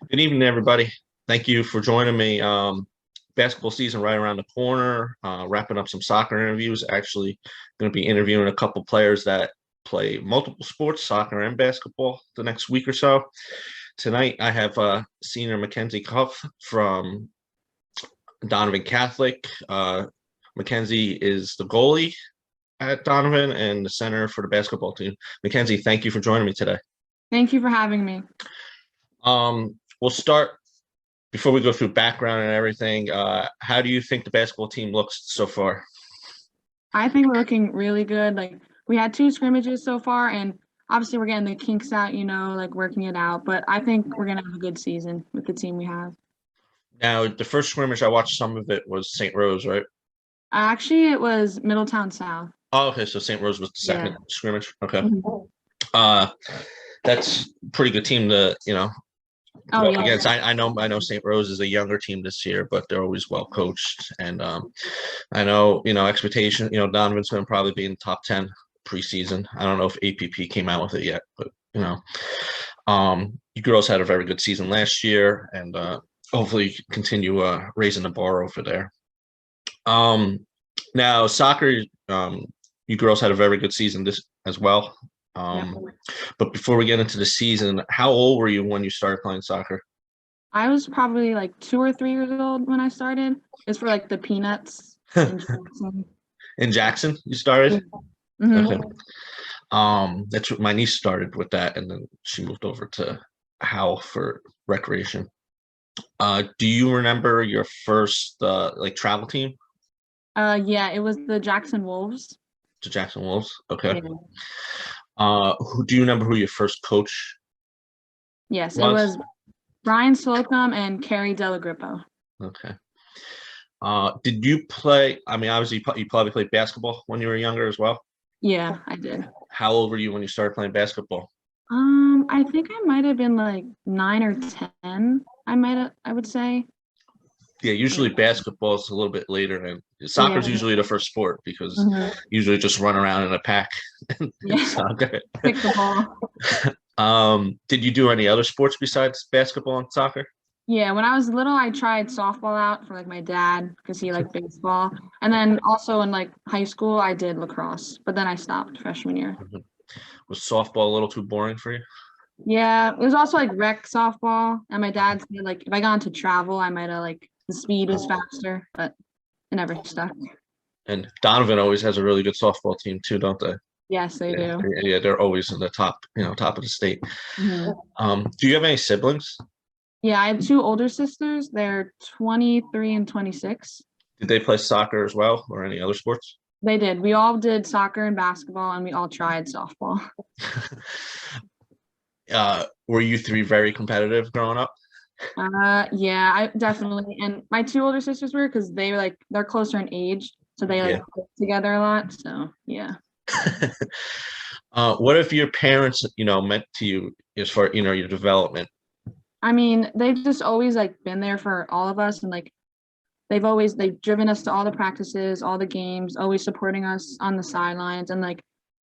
Good evening, everybody. Thank you for joining me. Basketball season right around the corner. Wrapping up some soccer interviews. Actually, going to be interviewing a couple players that play multiple sports, soccer and basketball, the next week or so. Tonight, I have senior Mackenzie Kopf from Donovan Catholic. Mackenzie is the goalie at Donovan and the center for the basketball team. Mackenzie, thank you for joining me today. Thank you for having me. We'll start before we go through background and everything. How do you think the basketball team looks so far? I think we're looking really good. Like we had 2 scrimmages so far, and obviously we're getting the kinks out, like working it out. But I think we're gonna have a good season with the team we have. Now, the first scrimmage I watched some of it was St. Rose, right? Actually, it was Middletown South. Oh, okay. So St. Rose was the second Yeah. scrimmage. Okay. Mhm. Uh, that's a pretty good team to Oh go up yeah. against. I know St. Rose is a younger team this year, but they're always well coached. And I know expectation. Donovan's going to probably be in the top 10 preseason. I don't know if APP came out with it yet, but you girls had a very good season last year, and hopefully continue raising the bar over there. Now soccer, you girls had a very good season this as well. Yeah. But before we get into the season, how old were you when you started playing soccer? I was probably like 2 or 3 years old when I started. It's for like the Peanuts in Jackson. In Jackson, you started? Mm-hmm. Okay. That's what my niece started with that, and then she moved over to Howell for recreation. Do you remember your first like travel team Yeah, it was the Jackson Wolves. to Jackson Wolves? Okay. Yeah. Who do you remember who your first coach Yes, it was? was Brian Slocum and Carrie Delagrippo. Okay. Did you play? I mean, obviously, you probably played basketball when you were younger as well. Yeah, I did. How old were you when you started playing basketball? I think I might have been like 9 or 10. I would say. Yeah, Yeah. usually basketball is a little bit later, and Yeah. soccer's usually the first sport because Mhm. usually just run around in a pack in Yeah. soccer. Pick the ball. Did you do any other sports besides basketball and soccer? Yeah, when I was little, I tried softball out for like my dad because he liked baseball. And then also in like high school, I did lacrosse, but then I stopped freshman year. Mhm. Was softball a little too boring for you? Yeah, it was also like rec softball. And my dad said like if I got into travel, I might have like the speed was faster, but it never stuck. And Donovan always has a really good softball team too, don't they? Yes, they Yeah, do. yeah, they're always in the top, top of the state. Mhm. Do you have any siblings? Yeah, I have 2 older sisters. They're 23 and 26. Did they play soccer as well, or any other sports? They did. We all did soccer and basketball, and we all tried softball. Were you three very competitive growing up? Yeah, I definitely. And my 2 older sisters were because they were like they're closer in age, so they like Yeah. play together a lot. So yeah. What if your parents, meant to you as far, your development? I mean, they've just always like been there for all of us, and like they've driven us to all the practices, all the games, always supporting us on the sidelines, and like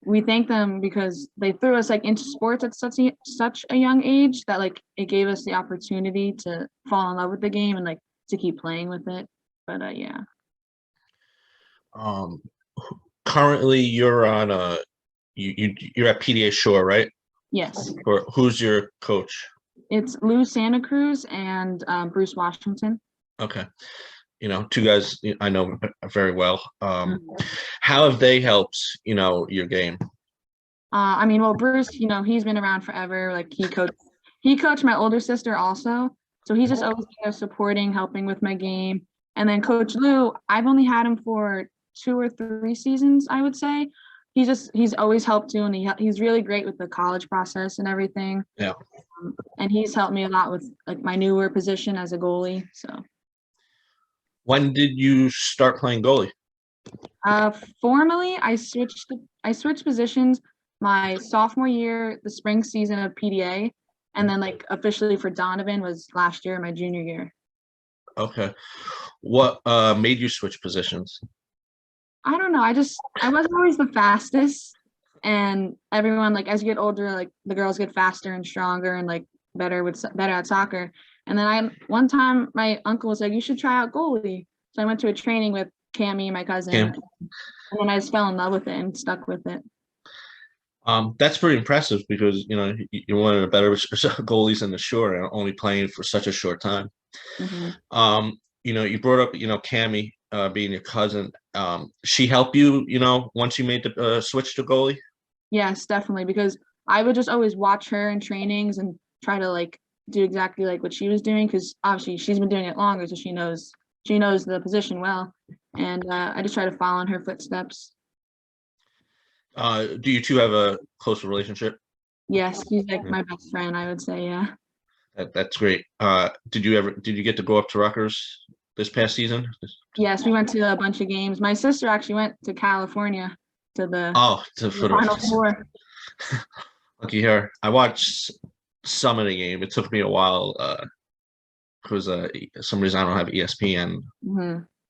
we thank them because they threw us like into sports at such a young age that like it gave us the opportunity to fall in love with the game and like to keep playing with it. But yeah. Um, Currently, you're on you're at PDA Shore, right? Yes. Or who's your coach? It's Lou Santa Cruz and Bruce Washington. Okay, two guys I know very well. Mhm. How have they helped, your game? I mean, well, Bruce, he's been around forever. Like he coached my older sister also. So he's just always there supporting, helping with my game. And then Coach Lou, I've only had him for 2 or 3 seasons, I would say. He's always helped too, and he's really great with the college process and everything. Yeah. And he's helped me a lot with like my newer position as a goalie. So When did you start playing goalie? formally, I switched positions my sophomore year, the spring season of PDA, and then like officially for Donovan was last year, my junior year. Okay. What made you switch positions? I don't know. I wasn't always the fastest, and everyone like as you get older, like the girls get faster and stronger, and like better at soccer. And then one time my uncle was like, you should try out goalie. So I went to a training with Cammy, my cousin, Cam. and then I just fell in love with it and stuck with it. That's pretty impressive because you're one of the better goalies in the shore and only playing for such a short time. You brought up Cammy being your cousin. She helped you once you made the switch to goalie. Yes, definitely, because I would just always watch her in trainings and try to like do exactly like what she was doing, because obviously she's been doing it longer, so she knows the position well, and I just try to follow in her footsteps. Do you two have a close relationship? Yes, she's like my best friend, I would say. Yeah. That's great. Did you get to go up to Rutgers this past season? Yes, we went to a bunch of games. My sister actually went to California to the Final Four. Lucky her. I watched some of the game. It took me a while because some reason I don't have ESPN.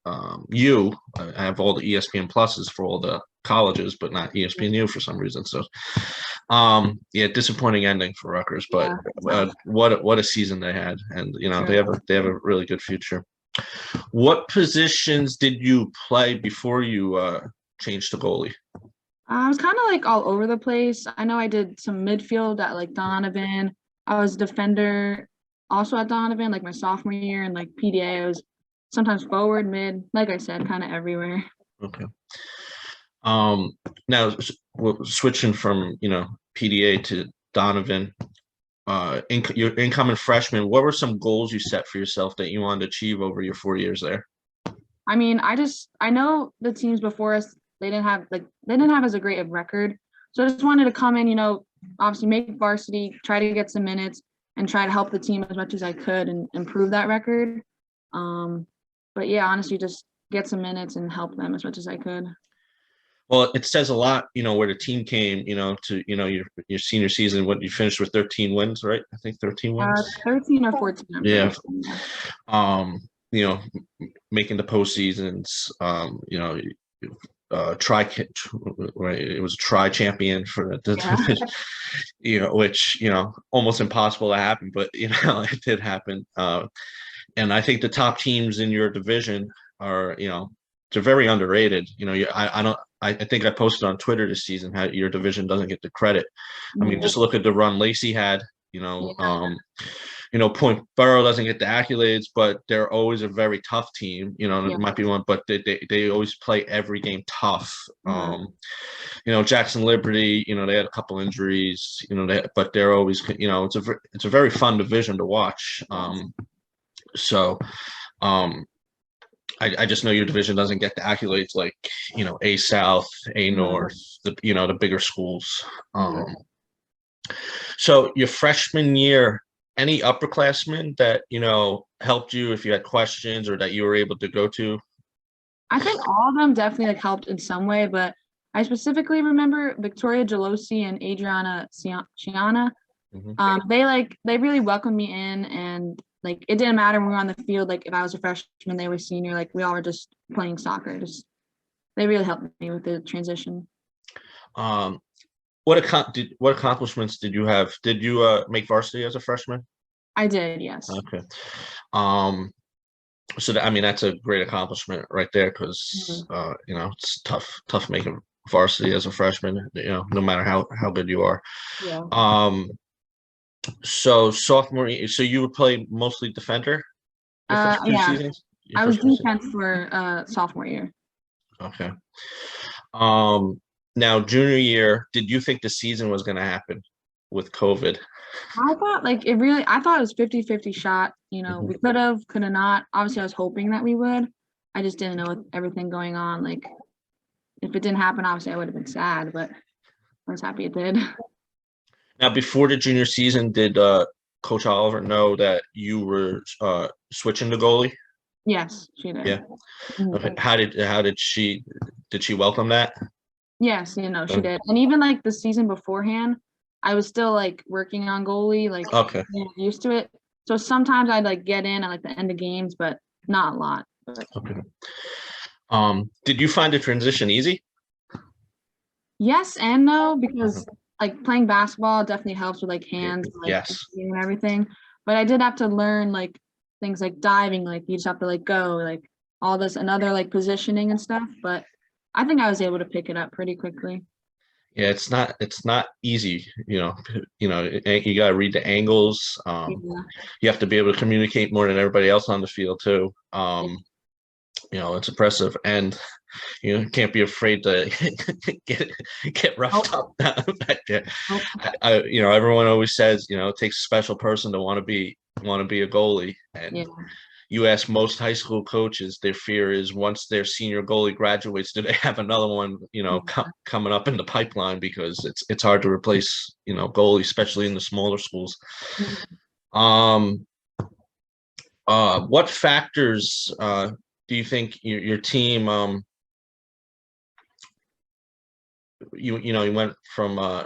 I have all the ESPN pluses for all the colleges, but not ESPNU for some reason. So, disappointing ending for Rutgers, but what a season they had, and they have a really good future. What positions did you play before you changed to goalie? I was kind of like all over the place. I know I did some midfield at like Donovan. I was defender also at Donovan, like my sophomore year, and like PDA. I was sometimes forward, mid, like I said, kind of everywhere. Okay. Now switching from PDA to Donovan, your incoming freshman, what were some goals you set for yourself that you wanted to achieve over your 4 years there? I mean, I know the teams before us, they didn't have as a great of record. So I just wanted to come in, obviously make varsity, try to get some minutes, and try to help the team as much as I could and improve that record. But yeah, honestly, just get some minutes and help them as much as I could. Well, it says a lot, where the team came, to your senior season. What you finished with 13 wins, right? I think 13 wins. 13 or 14. Yeah. Making the postseasons. It was a tri champion for the which almost impossible to happen, but it did happen. And I think the top teams in your division are they're very underrated. I think I posted on Twitter this season how your division doesn't get the credit. I mean, just look at the run Lacey had. Point Borough doesn't get the accolades, but they're always a very tough team. It might be one, but they always play every game tough. Jackson Liberty, they had a couple injuries, but they're always, it's a very fun division to watch. I just know your division doesn't get the accolades like, A South, A North, the bigger schools. So your freshman year, any upperclassmen that, helped you if you had questions or that you were able to go to? I think all of them definitely helped in some way, but I specifically remember Victoria Gelosi and Adriana Chiana. They really welcomed me in, and like it didn't matter when we were on the field. Like if I was a freshman, they were senior. Like we all were just playing soccer. They really helped me with the transition. What accomplishments did you have? Did you make varsity as a freshman? I did, yes. Okay. So that's a great accomplishment right there because it's tough making varsity as a freshman. No matter how good you are. Yeah. So sophomore, so you would play mostly defender? Seasons? I was defense for sophomore year. Okay. Now junior year, did you think the season was going to happen with COVID? I thought it was 50-50 shot. We could have not. Obviously, I was hoping that we would. I just didn't know with everything going on. Like, if it didn't happen, obviously I would have been sad, but I was happy it did. Now, before the junior season, did Coach Oliver know that you were switching to goalie? Yes, she did. Yeah. Okay. How did she welcome that? Yes, she did. And even like the season beforehand, I was still like working on goalie, like used to it. So sometimes I'd like get in at like the end of games, but not a lot. Okay. Did you find the transition easy? Yes and no, because like playing basketball definitely helps with like hands, like Yes. and everything. But I did have to learn like things like diving, like you just have to like go, like all this another like positioning and stuff. But I think I was able to pick it up pretty quickly. Yeah, it's not easy, you got to read the angles. Yeah. You have to be able to communicate more than everybody else on the field too. Yeah. It's impressive, and can't be afraid to get roughed Nope. up back there. Nope. Everyone always says, it takes a special person to want to be a goalie, and Yeah. you ask most high school coaches, their fear is once their senior goalie graduates, do they have another one, coming up in the pipeline, because it's hard to replace, goalie, especially in the smaller schools. Mhm. Um, what factors do you think your team you went from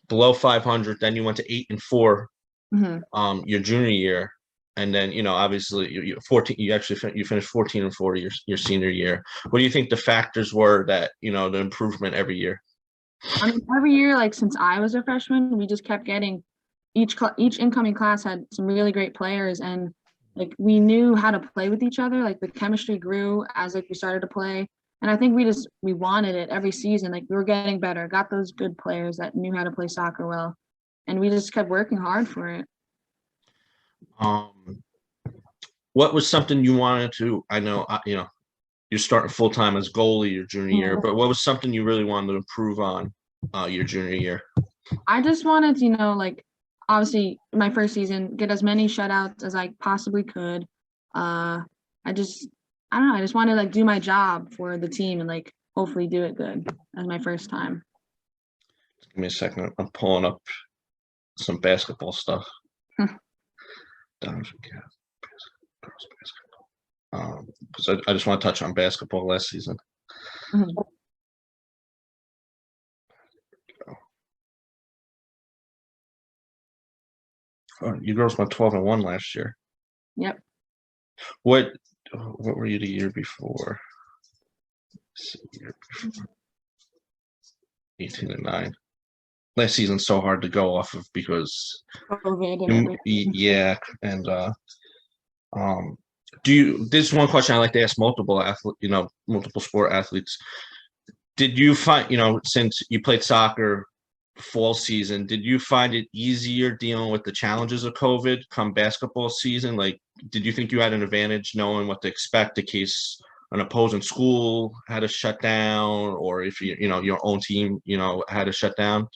below 500, then you went to 8-4 Mhm. your junior year, and then obviously you 14, you finished 14-4 your senior year. What do you think the factors were that the improvement every year? I mean, every year, like since I was a freshman, we just kept getting each incoming class had some really great players, and like we knew how to play with each other. Like the chemistry grew as like we started to play, and I think we wanted it every season. Like we were getting better, got those good players that knew how to play soccer well, and we just kept working hard for it. um what was something you wanted to, I know, you're starting full time as goalie your junior year, Yeah. but what was something you really wanted to improve on your junior year? I just wanted to, like obviously my first season, get as many shutouts as I possibly could. I just I don't know, I just wanted to like do my job for the team and like hopefully do it good as my first time. Give me a second. I'm pulling up some basketball stuff. Donovan Catholic, girls basketball. Because I just want to touch on basketball last season. Mhm. Oh, you girls went 12-1 last year. Yep. What were you the year before? Year before. 18-9. Last season's so hard to go off of because COVID and everything. yeah, and this is one question I like to ask multiple sport athletes. Did you find, since you played soccer fall season, did you find it easier dealing with the challenges of COVID come basketball season? Like, did you think you had an advantage knowing what to expect in case an opposing school had to shut down, or if your own team, had to shut down?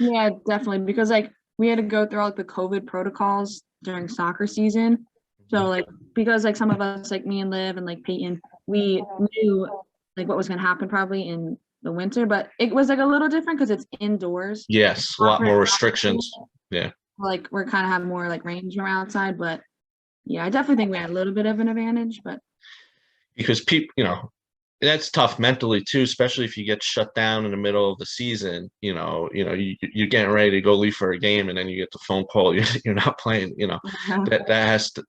Yeah, definitely. Because like we had to go through all like, the COVID protocols during soccer season. So like because like some of us like me and Liv and like Peyton, we knew like what was gonna happen probably in the winter, but it was like a little different because it's indoors. Yes, a lot Soccer more is restrictions. outdoors. Yeah. Like we're kind of have more like range from outside, but yeah, I definitely think we had a little bit of an advantage, but Because people, that's tough mentally too, especially if you get shut down in the middle of the season. You're getting ready to go leave for a game, and then you get the phone call you're not playing. yeah. That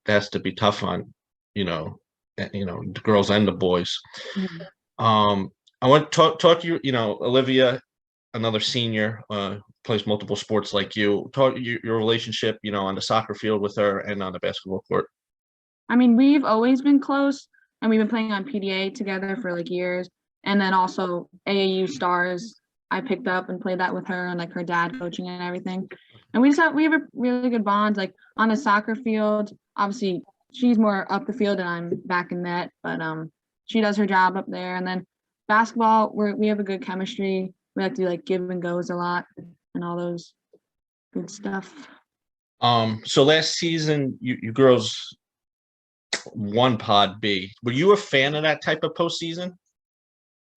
has to be tough on, the girls and the boys. Mhm. Um, I want to talk to you. Olivia, another senior, plays multiple sports like you. Talk your relationship, on the soccer field with her and on the basketball court. I mean, we've always been close and we've been playing on PDA together for like years. And then also AAU Stars, I picked up and played that with her and like her dad coaching and everything. And we have a really good bond. Like on the soccer field, obviously she's more up the field and I'm back in net, but she does her job up there. And then basketball, we have a good chemistry. We like to do like give and goes a lot and all those good stuff. So last season, you girls won Pod B. Were you a fan of that type of postseason?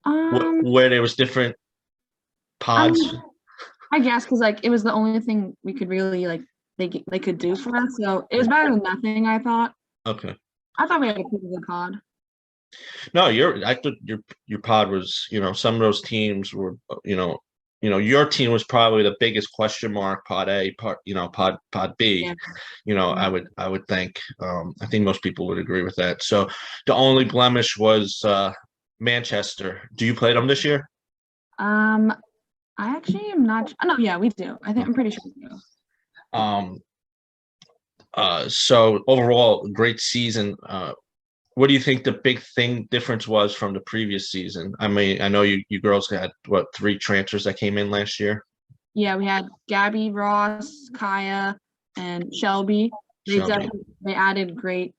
Um, Where there was different I pods? mean, I guess because like it was the only thing we could really like they could do for us. So it was better than nothing, I thought. Okay. I thought we had a pretty good pod. No, I thought your pod was, some of those teams were, your team was probably the biggest question mark, Pod A, pod B. Yeah. I would think. I think most people would agree with that. So the only blemish was Manchester. Do you play them this year? Um, I actually am not. Oh, no, yeah, we do. I'm pretty sure we do. Um, so overall, great season. What do you think the big difference was from the previous season? I mean, I know you girls had what, 3 transfers that came in last year? Yeah, we had Gabby, Ross, Kaya, and Shelby. Shelby. They added great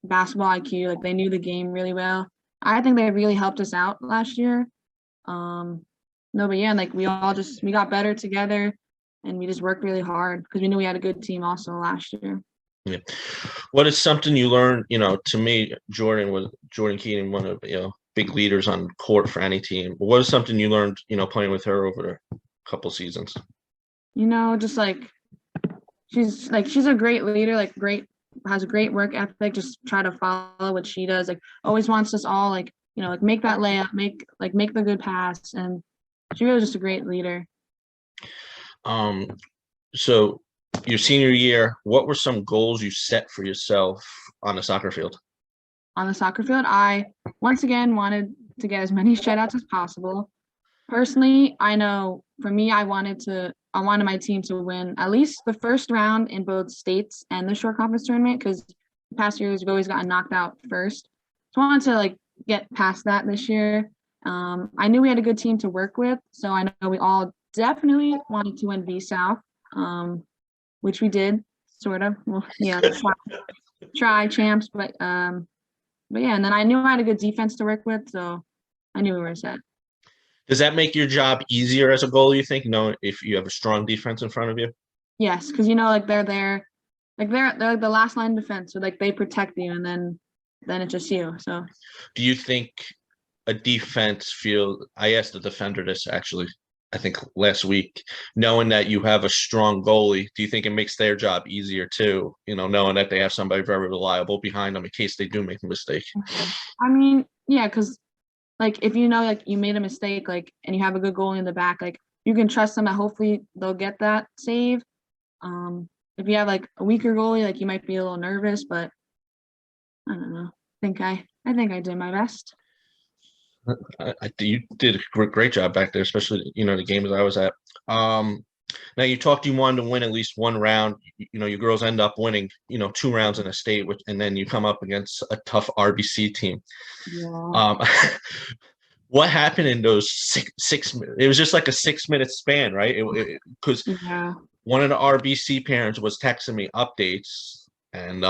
basketball IQ. Like they knew the game really well. I think they really helped us out last year. No, but yeah, like we got better together, and we just worked really hard because we knew we had a good team also last year. Yeah. What is something you learned? To me, Jordan Keenan, one of big leaders on court for any team. What is something you learned? Playing with her over the couple seasons. Just she's a great leader. Has a great work ethic. Just try to follow what she does. Like always wants us all make that layup, make the good pass, and she was just a great leader. So your senior year, what were some goals you set for yourself on the soccer field? On the soccer field, I once again wanted to get as many shutouts as possible. Personally, I know for me, I wanted my team to win at least the first round in both states and the short conference tournament because the past years we've always gotten knocked out first. So I wanted to get past that this year. I knew we had a good team to work with, so I know we all definitely wanted to win V South, which we did, sort of. Well, yeah, try champs, but yeah. And then I knew I had a good defense to work with, so I knew we were set. Does that make your job easier as a goalie, you think, knowing if you have a strong defense in front of you? Yes, because they're there, they're the last line of defense, so they protect you, and then it's just you. So, do you think a defense field? I asked the defender this actually, I think last week. Knowing that you have a strong goalie, do you think it makes their job easier too? Knowing that they have somebody very reliable behind them in case they do make a mistake. I mean, yeah, because if you made a mistake, and you have a good goalie in the back, you can trust them that hopefully they'll get that save. If you have a weaker goalie, you might be a little nervous, but I don't know. I think I did my best. You did a great job back there, especially the games I was at. Now you wanted to win at least one round. Your girls end up winning 2 rounds in a state, and then you come up against a tough RBC team. Yeah. What happened in those six? It was just like a 6-minute span, right? Because one of the RBC parents was texting me updates, and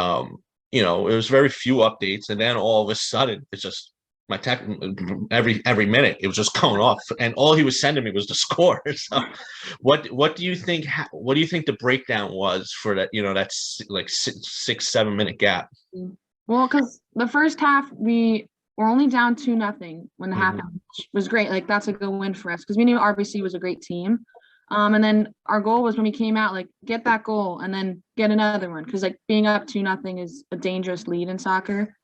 it was very few updates, and then all of a sudden, it's just my text every minute it was just going off, and all he was sending me was the score. So, what do you think? What do you think the breakdown was for that? That 6-7 minute gap. Well, because the first half we were only down 2-0 when the half was great. That's a good win for us because we knew RBC was a great team. And then our goal was when we came out, get that goal and then get another one because being up 2-0 is a dangerous lead in soccer.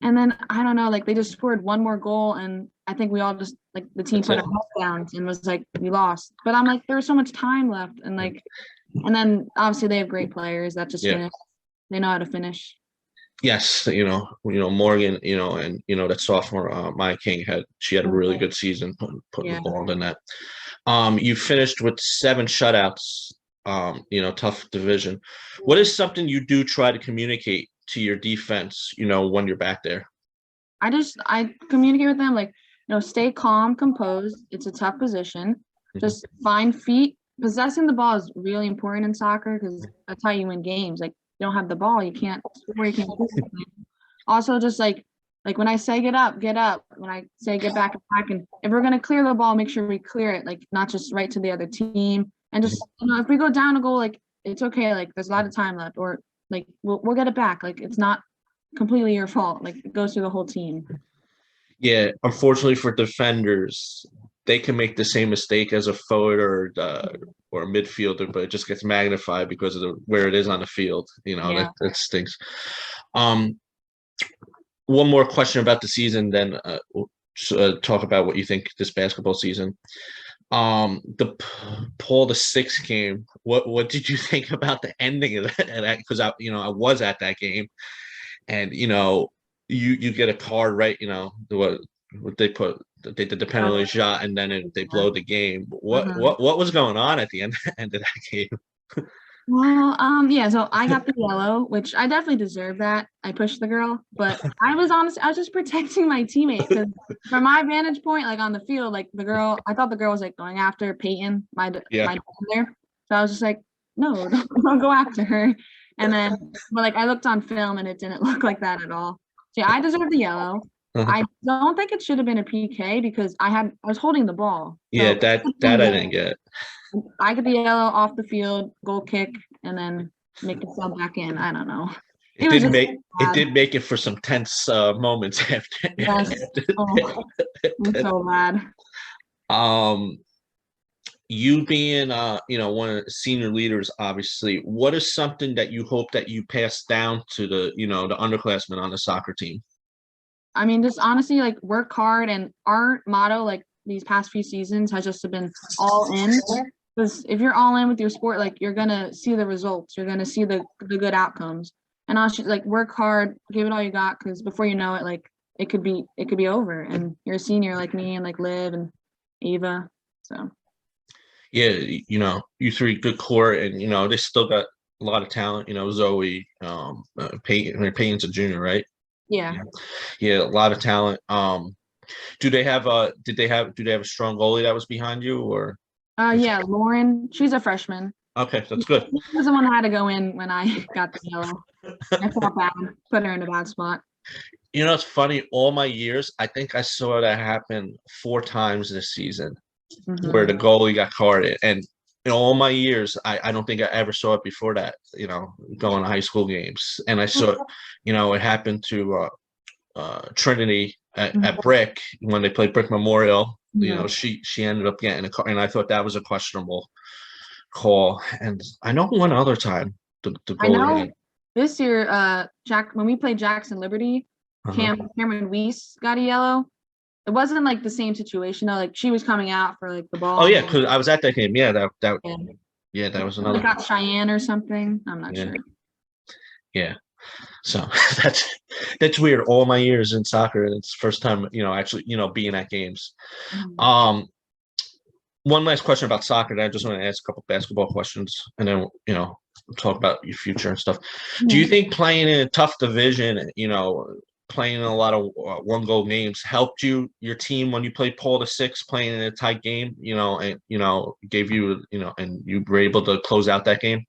And then I don't know, they just scored one more goal, and I think we all just the team put our heads down and was we lost. But I'm there was so much time left, and and then obviously they have great players that just finish. They know how to finish. Yes, Morgan, and that sophomore Maya King had a really good season putting the ball in that. You finished with 7 shutouts. Tough division. What is something you do try to communicate to your defense, when you're back there? I communicate with them stay calm, composed. It's a tough position. Just find feet. Possessing the ball is really important in soccer because that's how you win games. You don't have the ball, you can't score, you can't do something. Also, just when I say get up. When I say get back, and if we're gonna clear the ball, make sure we clear it, not just right to the other team. And just if we go down a goal, it's okay. There's a lot of time left, or we'll get it back. It's not completely your fault. It goes through the whole team. Yeah, unfortunately for defenders, they can make the same mistake as a forward or a midfielder, but it just gets magnified because of where it is on the field. That stinks. One more question about the season, then we'll talk about what you think this basketball season. The Paul VI game. What did you think about the ending of that? Because I was at that game, and you get a card, right? What they put, they did the penalty shot and then they blow the game. What Uh-huh. what was going on at the end of that game? Well, yeah, so I got the yellow, which I definitely deserve that. I pushed the girl, but I was just protecting my teammate because from my vantage point, like on the field, like I thought the girl was like going after Peyton, Yeah. my defender. So I was just like, no, don't go after her. And then, but like I looked on film and it didn't look like that at all. So yeah, I deserve the yellow. I don't think it should have been a PK because I was holding the ball. Yeah, So that I didn't get. I get the yellow off the field, goal kick, and then make it sub back in. I don't know. It Was did just make it bad. did make it for some tense moments after. Yes. Oh, I'm so bad. Um, you being one of the senior leaders, obviously, what is something that you hope that you pass down to the underclassmen on the soccer team? I mean, just honestly, like work hard, and our motto, like these past few seasons, has just been all in. Because if you're all in with your sport, like you're gonna see the results, you're gonna see the good outcomes, and also like work hard, give it all you got, because before you know it, like it could be over, and you're a senior like me and like Liv and Eva, so. Yeah, you three good core, and they still got a lot of talent. Zoe, Peyton. I mean, Peyton's a junior, right? Yeah. Yeah, a lot of talent. Do they have do they have a strong goalie that was behind you, or? Yeah, Lauren, she's a freshman. Okay, that's good. She was the one that had to go in when I got the yellow. I felt bad, put her in a bad spot. It's funny. All my years, I think I saw that happen 4 times this season, where the goalie got carded, and in all my years, I don't think I ever saw it before that. Going to high school games, and I saw it. It happened to Trinity at Brick when they played Brick Memorial. She ended up getting a call, and I thought that was a questionable call. And I know one other time the I know goalie. this year, when we played Jackson Liberty, Cameron Weiss got a yellow. It wasn't like the same situation though. Like she was coming out for like the ball. Oh yeah, because I was at that game. Yeah, that yeah, that was another. Got Cheyenne or something. I'm not sure. Yeah. So that's weird. All my years in soccer, and it's the first time, actually, being at games. One last question about soccer. That I just want to ask a couple basketball questions, and then talk about your future and stuff. Do you think playing in a tough division, playing in a lot of one-goal games, helped your team when you played Paul VI, playing in a tight game, and gave you, and you were able to close out that game?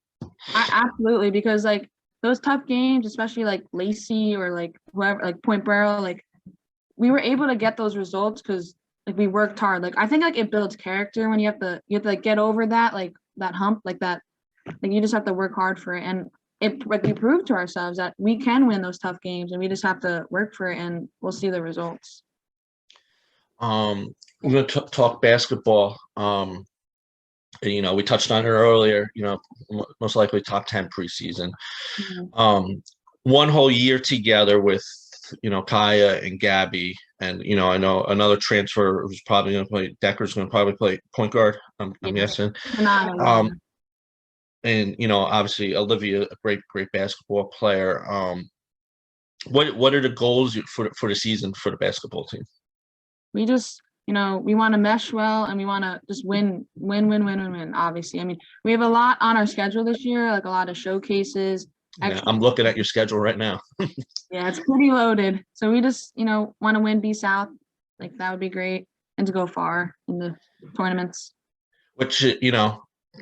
Absolutely, because like those tough games, especially like Lacey or like whoever, like Point Barrow, like we were able to get those results because like we worked hard. Like I think like it builds character when you have to like get over that like that hump, like that, like you just have to work hard for it. And we proved to ourselves that we can win those tough games, and we just have to work for it, and we'll see the results. We're gonna talk basketball. We touched on it earlier. Most likely top 10 preseason. One whole year together with Kaya and Gabby, and I know another transfer who's probably going to play. Decker's going to probably play point guard. I'm guessing. And obviously Olivia, a great basketball player. What are the goals for the season for the basketball team? We just we want to mesh well, and we want to just win. Obviously, I mean, we have a lot on our schedule this year, like a lot of showcases. Yeah, I'm looking at your schedule right now. Yeah, it's pretty loaded. So we just, want to win B South. Like that would be great, and to go far in the tournaments. Which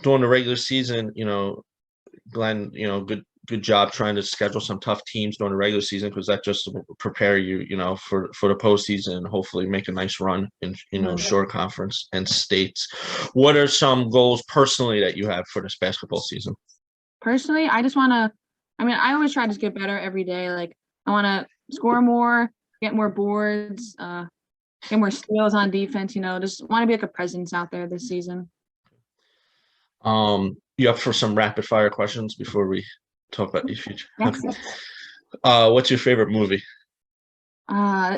during the regular season, Glenn, good job trying to schedule some tough teams during the regular season, because that just will prepare you, for the postseason, and hopefully make a nice run in short conference and states. What are some goals personally that you have for this basketball season? Personally, I just want to. I mean, I always try to get better every day. Like I want to score more, get more boards, get more skills on defense. Just want to be like a presence out there this season. You up for some rapid fire questions before we talk about your future? Yes. What's your favorite movie?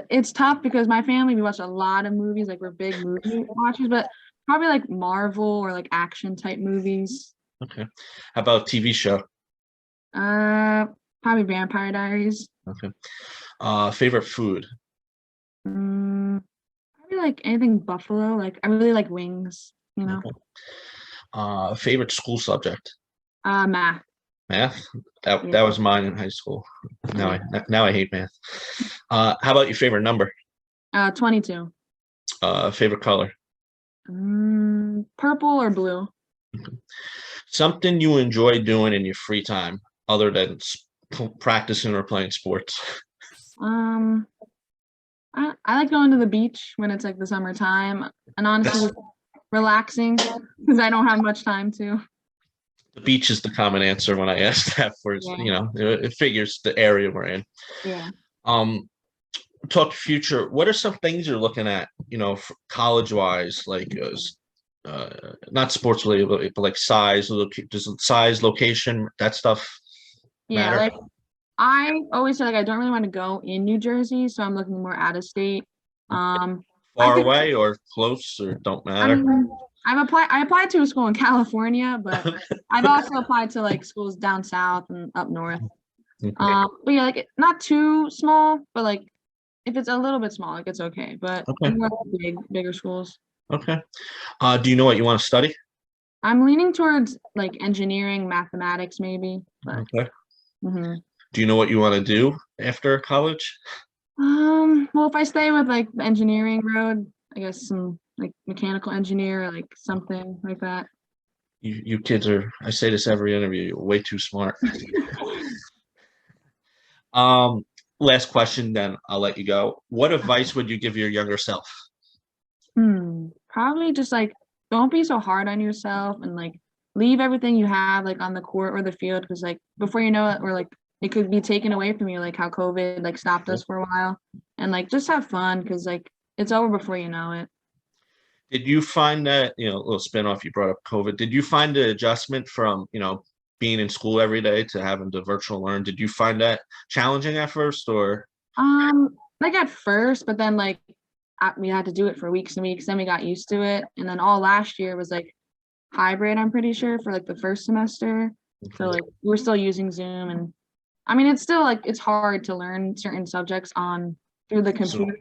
It's tough because my family, we watch a lot of movies. Like we're big movie watchers, but probably like Marvel or like action type movies. Okay. How about TV show? Probably Vampire Diaries. Okay. Favorite food? Probably probably like anything buffalo. Like I really like wings, you know. Favorite school subject? Math. Math. That Yeah. that was mine in high school. Now I hate math. How about your favorite number? 22. Favorite color? Purple or blue? Something you enjoy doing in your free time other than practicing or playing sports? Um, I like going to the beach when it's like the summertime, and honestly, That's, just relaxing because I don't have much time to. the beach is the common answer when I ask that for, Yeah. it figures the area we're in. Yeah. Um, Talk future. What are some things you're looking at, college wise, like not sports related, but like size, does size, location, that stuff Yeah, matter? like I always say like I don't really want to go in New Jersey, so I'm looking more out of state. I Far could away or close or don't I matter? mean I applied to a school in California, but I've also applied to like schools down south and up north. But yeah, like not too small, but like if it's a little bit small, like it's okay. But Okay. more bigger schools. Okay. Do you know what you want to study? I'm leaning towards like engineering, mathematics, maybe. But Okay. mhm. Do you know what you want to do after college? Well, if I stay with like the engineering road, I guess some like mechanical engineer, like something like that. You kids are, I say this every interview, you're way too smart. Um, Last question, then I'll let you go. What advice would you give your younger self? Probably just like don't be so hard on yourself and like leave everything you have like on the court or the field because like before you know it, or like it could be taken away from you, like how COVID like stopped us for a while. And like just have fun because like it's over before you know it. Did you find that, a little spin off, you brought up COVID. Did you find the adjustment from, being in school every day to having to virtual learn? Did you find that challenging at first or? Like at first, but then like we had to do it for weeks and weeks, then we got used to it. And then all last year was like hybrid, I'm pretty sure, for like the first semester. So like we were still using Zoom and I mean it's still like it's hard to learn certain subjects on through the So computer.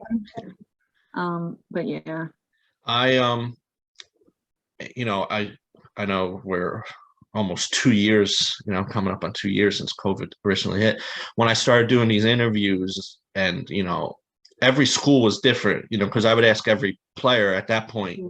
But yeah. I I know we're almost 2 years, coming up on 2 years since COVID originally hit. When I started doing these interviews, and every school was different, because I would ask every player at that point,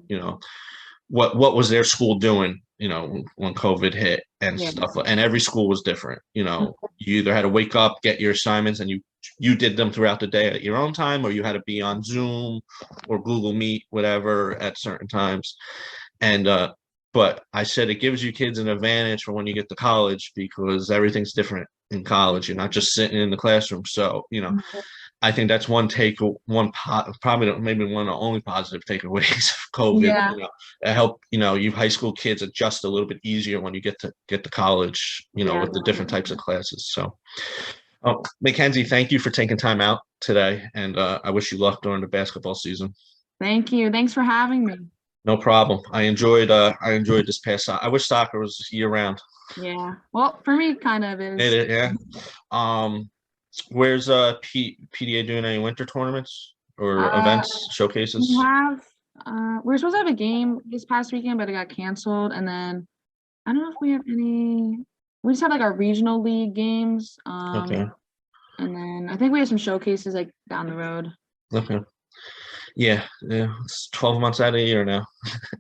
what was their school doing, when COVID hit and Yeah. stuff, and every school was different. You either had to wake up, get your assignments, and you did them throughout the day at your own time, or you had to be on Zoom or Google Meet, whatever, at certain times. And but I said it gives you kids an advantage for when you get to college because everything's different in college. You're not just sitting in the classroom. So, I think that's probably maybe one of the only positive takeaways of COVID. Yeah. It helped, you high school kids adjust a little bit easier when you get to college, Yeah. with the different types of classes. So, Mackenzie, thank you for taking time out today, and I wish you luck during the basketball season. Thank you. Thanks for having me. No problem. I enjoyed this past. I wish soccer was year round. Yeah. Well, for me kind of is. Yeah. Um, where's PDA doing any winter tournaments or Uh events, we showcases? have we're supposed to have a game this past weekend, but it got canceled. And then I don't know if we have any. We just have like our regional league games. Okay. And then I think we have some showcases like down the road. Okay. Yeah. Yeah. It's 12 months out of the year now.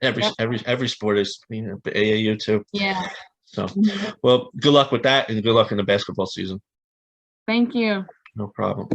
Every Yep. every sport is, AAU too. Yeah. So, Mhm. well, good luck with that, and good luck in the basketball season. Thank you. No problem.